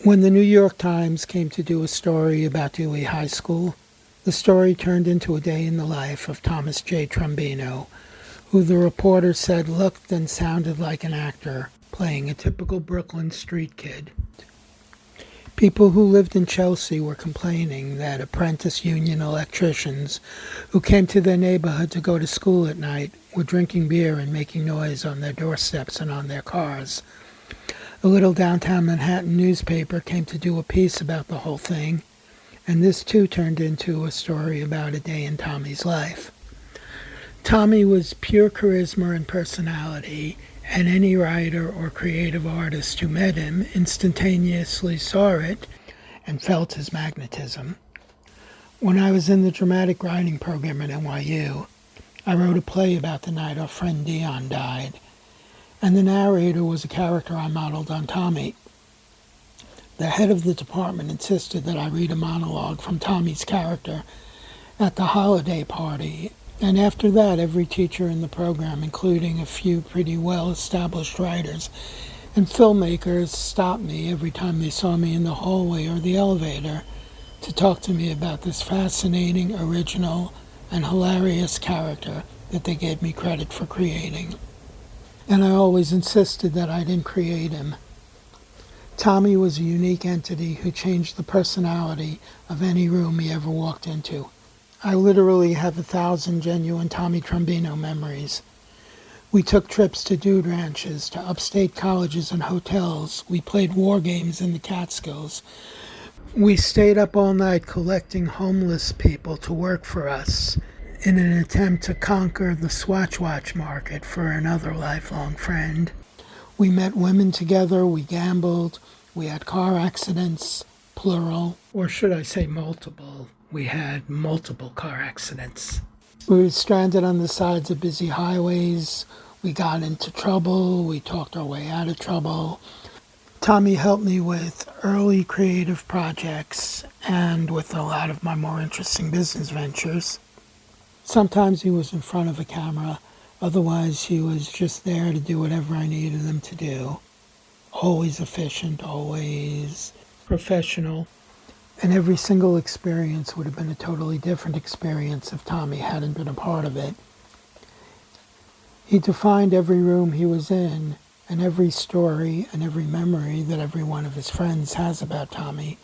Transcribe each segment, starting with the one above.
When the New York Times came to do a story about Dewey High School, the story turned into a day in the life of Thomas J. Trombino, who the reporter said looked and sounded like an actor playing a typical Brooklyn street kid. People who lived in Chelsea were complaining that apprentice union electricians who came to their neighborhood to go to school at night were drinking beer and making noise on their doorsteps and on their cars. A little downtown Manhattan newspaper came to do a piece about the whole thing, and this too turned into a story about a day in Tommy's life. Tommy was pure charisma and personality, and any writer or creative artist who met him instantaneously saw it and felt his magnetism. When I was in the dramatic writing program at NYU, I wrote a play about the night our friend Dion died, and the narrator was a character I modeled on Tommy. The head of the department insisted that I read a monologue from Tommy's character at the holiday party, and after that every teacher in the program, including a few pretty well-established writers and filmmakers, stopped me every time they saw me in the hallway or the elevator to talk to me about this fascinating, original, and hilarious character that they gave me credit for creating. And I always insisted that I didn't create him. Tommy was a unique entity who changed the personality of any room he ever walked into. I literally have 1,000 genuine Tommy Trombino memories. We took trips to dude ranches, to upstate colleges and hotels. We played war games in the Catskills. We stayed up all night collecting homeless people to work for us in an attempt to conquer the Swatch Watch market for another lifelong friend. We met women together, we gambled, we had car accidents, plural, or should I say multiple. We had multiple car accidents. We were stranded on the sides of busy highways, we got into trouble, we talked our way out of trouble. Tommy helped me with early creative projects and with a lot of my more interesting business ventures. Sometimes he was in front of a camera, otherwise he was just there to do whatever I needed him to do. Always efficient, always professional. And every single experience would have been a totally different experience if Tommy hadn't been a part of it. He defined every room he was in, and every story and every memory that every one of his friends has about Tommy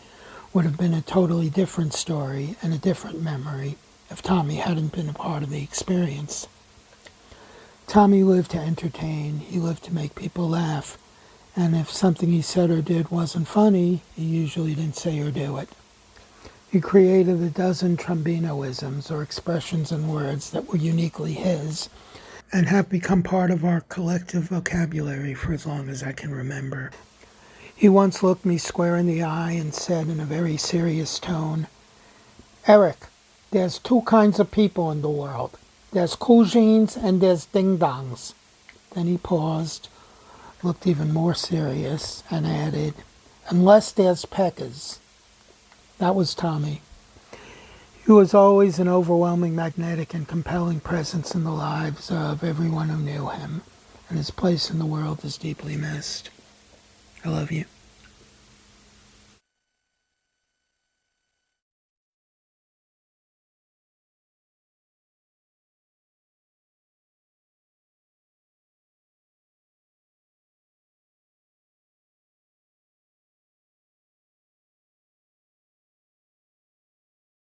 would have been a totally different story and a different memory if Tommy hadn't been a part of the experience. Tommy lived to entertain, he lived to make people laugh, and if something he said or did wasn't funny, he usually didn't say or do it. He created a dozen Trombinoisms, or expressions and words that were uniquely his, and have become part of our collective vocabulary for as long as I can remember. He once looked me square in the eye and said in a very serious tone, "Eric, there's two kinds of people in the world. There's cousins and there's ding-dongs." Then he paused, looked even more serious, and added, "Unless there's peckers." That was Tommy. He was always an overwhelming, magnetic, and compelling presence in the lives of everyone who knew him, and his place in the world is deeply missed. I love you.